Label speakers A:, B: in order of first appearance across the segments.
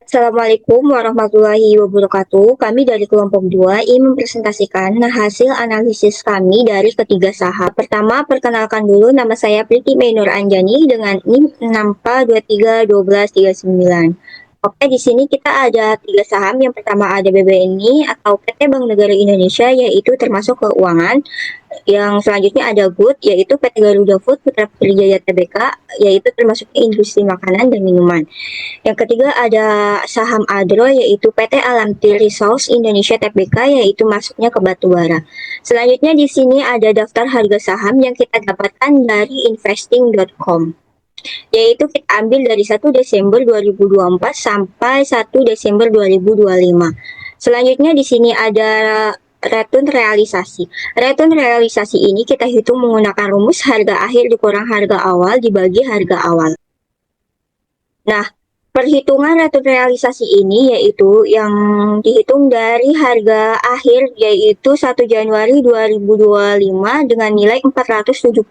A: Assalamualaikum warahmatullahi wabarakatuh. Kami dari kelompok 2 ingin mempresentasikan hasil analisis kami dari ketiga saham. Pertama, perkenalkan dulu, nama saya Priti Mainur Anjani dengan NIM 64231239. Oke, di sini kita ada tiga saham. Yang pertama ada BBNI atau PT Bank Negara Indonesia, yaitu termasuk keuangan. Yang selanjutnya ada GOOD, yaitu PT Garuda Food Putra Putri Jaya Tbk, yaitu termasuk industri makanan dan minuman. Yang ketiga ada saham Adro, yaitu PT Alamti Resource Indonesia Tbk, yaitu masuknya ke batubara. Selanjutnya di sini ada daftar harga saham yang kita dapatkan dari investing.com, yaitu kita ambil dari 1 Desember 2024 sampai 1 Desember 2025. Selanjutnya di sini ada return realisasi. Return realisasi ini kita hitung menggunakan rumus harga akhir dikurang harga awal dibagi harga awal. Nah, perhitungan return realisasi ini yaitu yang dihitung dari harga akhir, yaitu 1 Januari 2025 dengan nilai 477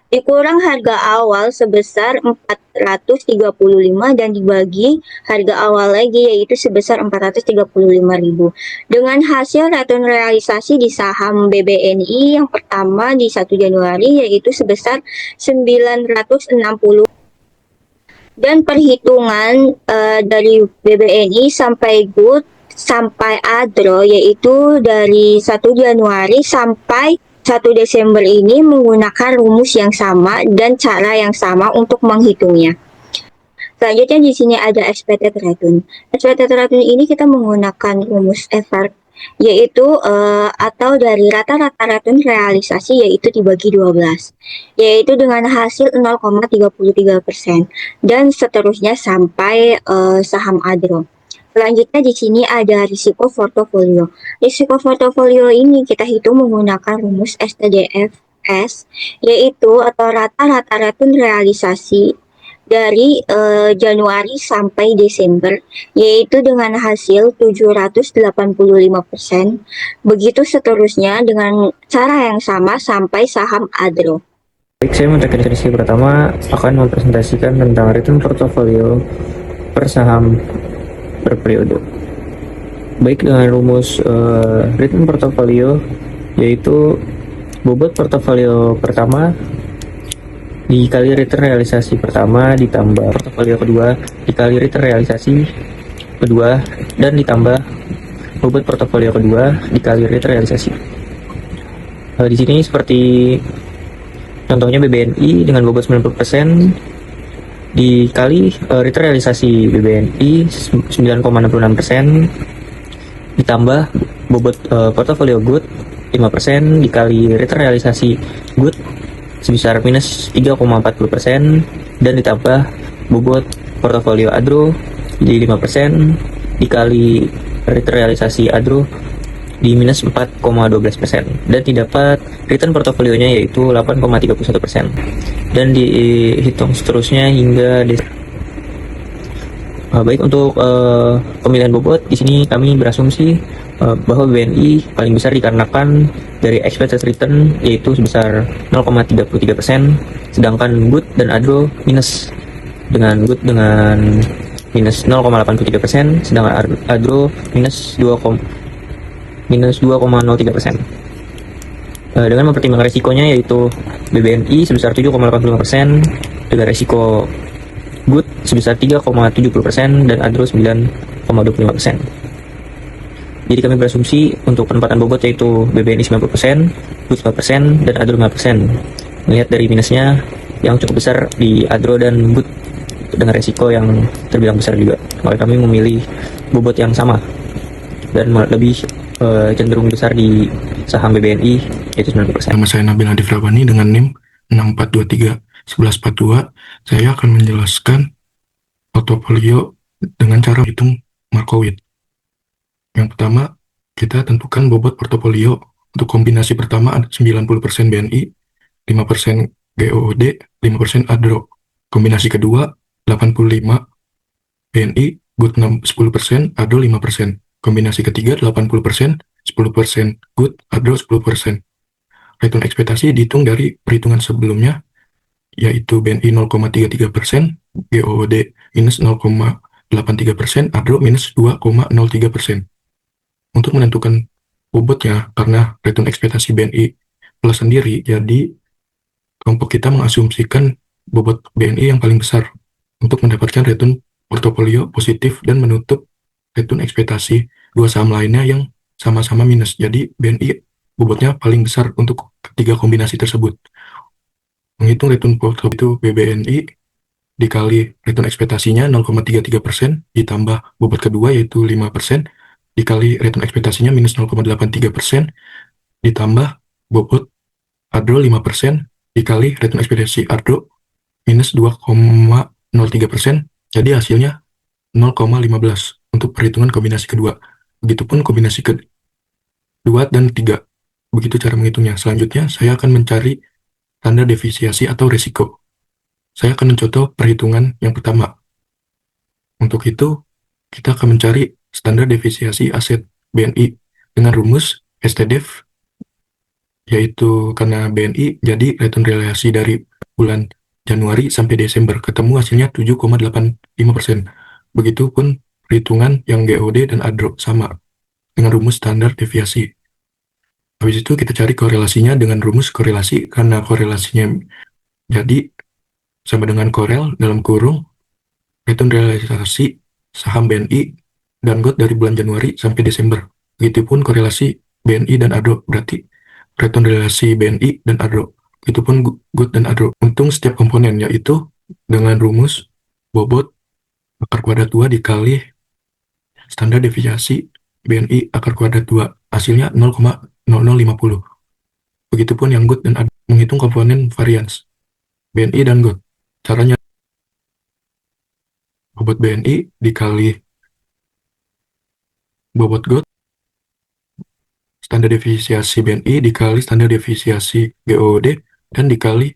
A: dikurang harga awal sebesar 435 dan dibagi harga awal lagi yaitu sebesar 435.000. Dengan hasil return realisasi di saham BBNI yang pertama di 1 Januari yaitu sebesar 960, dan perhitungan dari BBNI sampai GOOD sampai Adro yaitu dari 1 Januari sampai 1 Desember ini menggunakan rumus yang sama dan cara yang sama untuk menghitungnya. Selanjutnya di sini ada expected return. Expected return ini kita menggunakan rumus EVART, yaitu atau dari rata-rata return realisasi yaitu dibagi 12, yaitu dengan hasil 0,33% dan seterusnya sampai saham Adro. Selanjutnya di sini ada risiko portofolio. Risiko portofolio ini kita hitung menggunakan rumus STDFS, yaitu atau rata-rata return realisasi dari Januari sampai Desember, yaitu dengan hasil 785%. Begitu seterusnya dengan cara yang sama sampai saham Adro.
B: Baik, saya sesi pertama akan mempresentasikan tentang return portofolio per saham per periode. Baik, dengan rumus return portofolio yaitu bobot portofolio pertama dikali return realisasi pertama ditambah portofolio kedua dikali return realisasi kedua dan ditambah bobot portofolio kedua dikali return realisasi. Di sini seperti contohnya BBNI dengan bobot 90% dikali return realisasi BBNI 9,66% ditambah bobot portofolio GOOD 5% dikali return realisasi GOOD sebesar minus 3,40% dan ditambah bobot portofolio Adro di 5% dikali return realisasi Adro di minus 4,12% dan didapat return portofolionya yaitu 8,31% dan dihitung seterusnya hingga baik, untuk pemilihan bobot di sini kami berasumsi bahwa BBNI paling besar dikarenakan dari expected return yaitu sebesar 0,33%, sedangkan GOOD dan Adro minus dengan GOOD dengan minus 0,83%, sedangkan Adro minus 2,03%. Dengan mempertimbangkan resikonya yaitu BBNI sebesar 7,85% dengan resiko GOOD sebesar 3,70% dan Adro 9,25%. Jadi kami berasumsi untuk penempatan bobot yaitu BBNI 90%, GOOD 5%, dan Adro 5%. Melihat dari minusnya yang cukup besar di Adro dan GOOD dengan resiko yang terbilang besar juga, maka kami memilih bobot yang sama dan lebih cenderung besar di saham BBNI yaitu 90%.
C: Nama saya Nabil Nadif Rabani dengan NIM 64231142. Saya akan menjelaskan portofolio dengan cara hitung Markowitz. Yang pertama, kita tentukan bobot portofolio. Untuk kombinasi pertama ada 90% BNI, 5% GOOD, 5% Adro. Kombinasi kedua 85 BNI, GOOD 10%, Adro 5%. Kombinasi ketiga 80%, 10% GOOD, Adro 10%. Return ekspektasi dihitung dari perhitungan sebelumnya, yaitu BNI 0,33%, GOOD minus 0,83%, adro minus 2,03%. Untuk menentukan bobotnya, karena return ekspektasi BNI plus sendiri, jadi kelompok kita mengasumsikan bobot BNI yang paling besar untuk mendapatkan return portofolio positif dan menutup return ekspektasi dua saham lainnya yang sama-sama minus. Jadi BNI bobotnya paling besar untuk ketiga kombinasi tersebut. Menghitung return portofolio itu BBNI dikali return ekspektasinya 0,33% ditambah bobot kedua yaitu 5% dikali return ekspektasinya minus 0,83% ditambah bobot adro 5% dikali return ekspektasi adro minus 2,03%, jadi hasilnya 0,15 untuk perhitungan kombinasi kedua. Begitupun kombinasi kedua dan ketiga. Begitu cara menghitungnya. Selanjutnya, saya akan mencari standar defisiasi atau resiko. Saya akan mencontoh perhitungan yang pertama. Untuk itu, kita akan mencari standar defisiasi aset BNI dengan rumus STDEF, yaitu karena BNI, jadi return realisasi dari bulan Januari sampai Desember, ketemu hasilnya 7,85%. Begitupun perhitungan yang GOD dan ADRO sama, dengan rumus standar deviasi. Habis itu kita cari korelasinya dengan rumus korelasi, karena korelasinya jadi sama dengan korel dalam kurung return realisasi saham BNI dan GOT dari bulan Januari sampai Desember. Begitupun korelasi BNI dan ADRO, berarti return realisasi BNI dan ADRO. Begitupun GOT dan ADRO. Untung setiap komponen, yaitu dengan rumus bobot akar kuadrat 2 dikali standar deviasi BNI akar kuadrat 2. Hasilnya 0,0050. Begitupun yang GOT dan ADRO. Menghitung komponen varians BNI dan GOT. Caranya bobot BNI dikali bobot GOT, standar defisiasi BNI dikali standar defisiasi GOD, dan dikali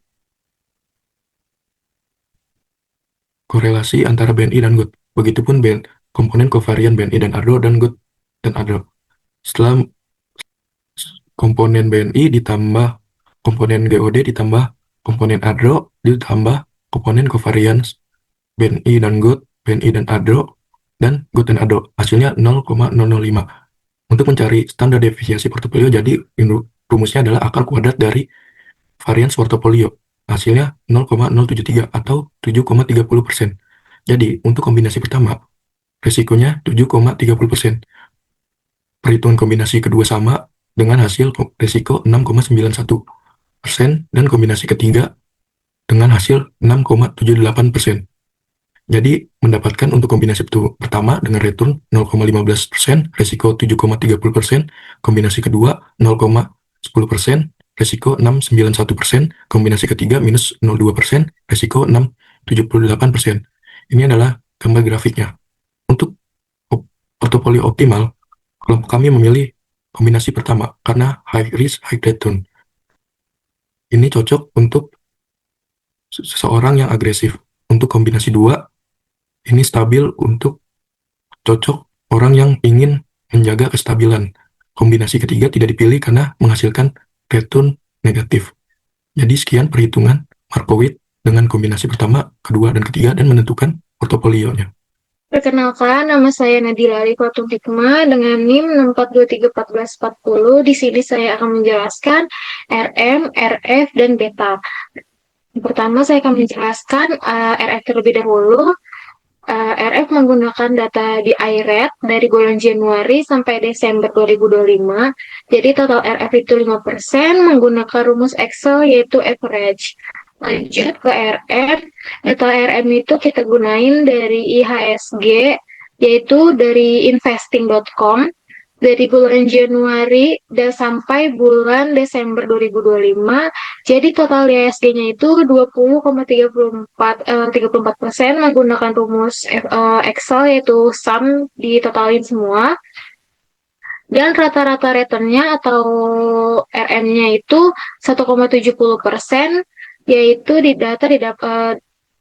C: korelasi antara BNI dan GOT. Begitupun komponen kovarian BNI dan ADRO dan GOT dan ADRO. Setelah komponen BNI ditambah komponen GOD ditambah komponen ADRO ditambah komponen kovarians BNI dan GOT, BNI dan ADRO, dan GOT dan ADRO. Hasilnya 0,005. Untuk mencari standar defisiasi portofolio, jadi rumusnya adalah akar kuadrat dari varians portofolio. Hasilnya 0,073 atau 7,30%. Jadi, untuk kombinasi pertama, resikonya 7,30%. Perhitungan kombinasi kedua sama dengan hasil resiko 6,91%, dan kombinasi ketiga dengan hasil 6,78%. Jadi, mendapatkan untuk kombinasi pertama dengan return 0,15%, resiko 7,30%, kombinasi kedua 0,10%, resiko 6,91%, kombinasi ketiga minus 0,2%, resiko 6,78%. Ini adalah gambar grafiknya. Untuk portofolio optimal, kelompok kami memilih kombinasi pertama karena high risk, high return. Ini cocok untuk seseorang yang agresif. Untuk kombinasi dua, ini stabil untuk cocok orang yang ingin menjaga kestabilan. Kombinasi ketiga tidak dipilih karena menghasilkan return negatif. Jadi sekian perhitungan Markowitz dengan kombinasi pertama, kedua, dan ketiga, dan menentukan portofolionya.
D: Perkenalkan, nama saya Nadila Arifatul Hikmah dengan NIM 6431440. Di sini saya akan menjelaskan RM, RF, dan beta. Yang pertama saya akan menjelaskan RF terlebih dahulu. RF menggunakan data di IRET dari bulan Januari sampai Desember 2025. Jadi total RF itu 5% menggunakan rumus Excel yaitu average. Lanjut ke RF. Data RM itu kita gunain dari IHSG yaitu dari investing.com dari bulan Januari dan sampai bulan Desember 2025. Jadi total IHSG-nya itu 20,34% menggunakan rumus Excel yaitu sum ditotalin semua. Dan rata-rata returnnya atau RM-nya itu 1,70%, yaitu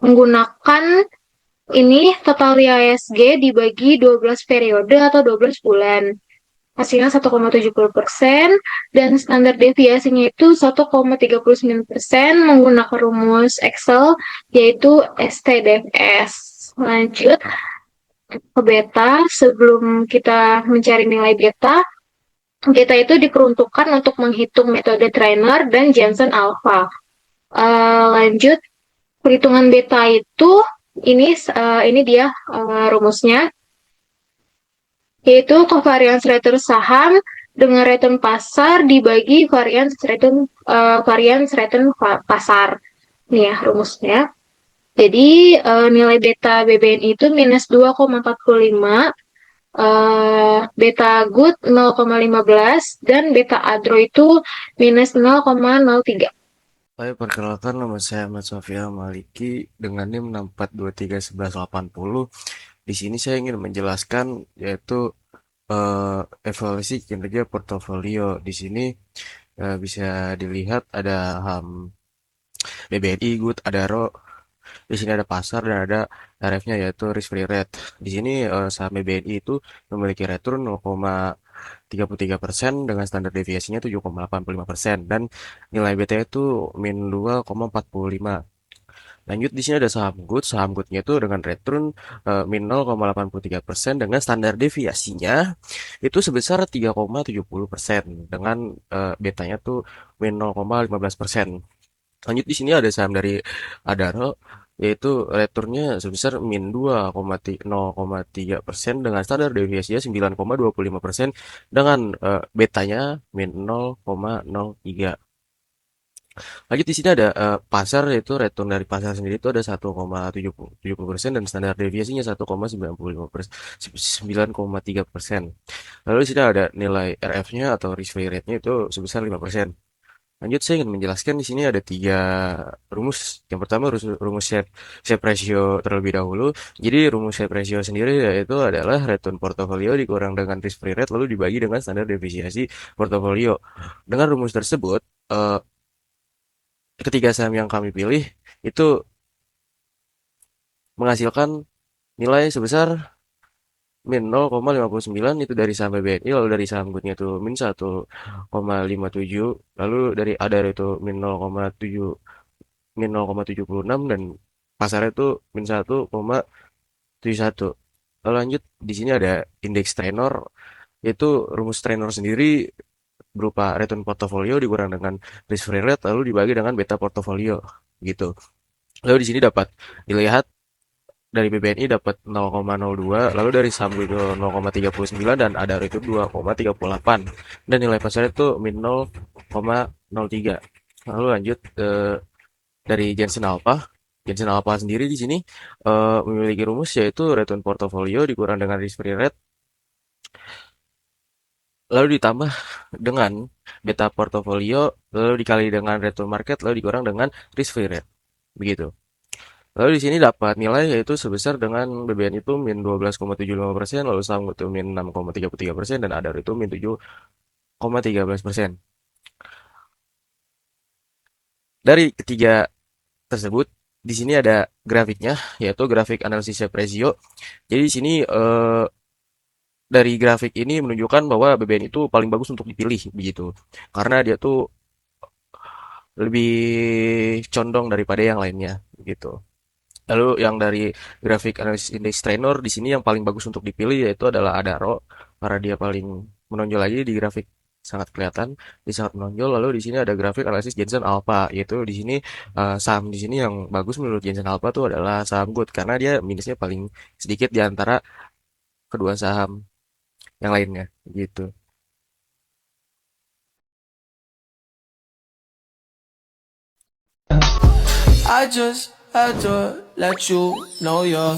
D: menggunakan ini total IHSG dibagi 12 periode atau 12 bulan. Hasilnya 1,70%, dan standar deviasinya itu 1,39% menggunakan rumus Excel yaitu STDFS. Lanjut, ke beta, sebelum kita mencari nilai beta, beta itu diperuntukkan untuk menghitung metode trainer dan Jensen alpha. Lanjut, perhitungan beta itu ini dia rumusnya, yaitu covariance return saham dengan return pasar dibagi variance return pasar. Nih ya rumusnya. Jadi nilai beta BBNI itu minus 2,45, beta good 0,15, dan beta adro itu minus 0,03.
E: Saya perkenalkan, nama saya Ahmad Sofia Maliki dengan NIM 6423118. Di sini saya ingin menjelaskan yaitu evaluasi kinerja portofolio. Di sini bisa dilihat ada saham BBNI, Good, ada RO. Di sini ada pasar dan ada RF-nya yaitu risk free rate. Di sini saham BBNI itu memiliki return 0,33% dengan standar deviasinya 7,85% dan nilai BT itu min 2,45. Lanjut di sini ada saham goodnya itu dengan return min 0,83% dengan standar deviasinya itu sebesar 3,70% dengan betanya tuh min 0,15%. Lanjut di sini ada saham dari Adaro yaitu returnnya sebesar min 2,0,3% dengan standar deviasinya 9,25% dengan betanya min 0,03. Lanjut di sini ada pasar, yaitu return dari pasar sendiri itu ada 1,70% dan standar deviasinya 1,95%, 9,3%. Lalu di sini ada nilai RF-nya atau risk free rate-nya itu sebesar 5%. Lanjut saya ingin menjelaskan di sini ada 3 rumus. Yang pertama rumus shape ratio terlebih dahulu. Jadi rumus shape ratio sendiri yaitu adalah return portofolio dikurang dengan risk free rate lalu dibagi dengan standar deviasi portofolio. Dengan rumus tersebut, ketiga saham yang kami pilih itu menghasilkan nilai sebesar min 0,59 itu dari saham BBNI, lalu dari saham goodnya itu min 1,57, lalu dari ADAR itu min 0,76 dan pasar itu min 1,71. Lalu lanjut di sini ada indeks trainer, yaitu rumus trainer sendiri berupa return portfolio dikurang dengan risk free rate lalu dibagi dengan beta portfolio gitu. Lalu di sini dapat dilihat dari BBNI dapat 0,02, lalu dari saham itu 0,39 dan ADAR itu 2,38 dan nilai pasar itu min 0,03. Lalu lanjut dari Jensen Alpha. Jensen Alpha sendiri di sini memiliki rumus yaitu return portfolio dikurang dengan risk free rate lalu ditambah dengan beta portfolio lalu dikali dengan return market lalu dikurang dengan risk free rate. Begitu. Lalu di sini dapat nilai yaitu sebesar dengan BBN itu min 12,75%, lalu saham itu min 6,33% dan ADAR itu min 7,13%. Dari ketiga tersebut, di sini ada grafiknya yaitu grafik analisis shape ratio. Jadi di sini dari grafik ini menunjukkan bahwa BBN itu paling bagus untuk dipilih begitu. Karena dia tuh lebih condong daripada yang lainnya gitu. Lalu yang dari grafik analisis indeks trainer di sini yang paling bagus untuk dipilih yaitu adalah Adaro karena dia paling menonjol lagi di grafik sangat kelihatan, dia sangat menonjol. Lalu di sini ada grafik analisis Jensen Alpha yaitu di sini saham di sini yang bagus menurut Jensen Alpha itu adalah saham good karena dia minusnya paling sedikit di antara kedua saham yang lainnya gitu.
F: I just had to let you know you're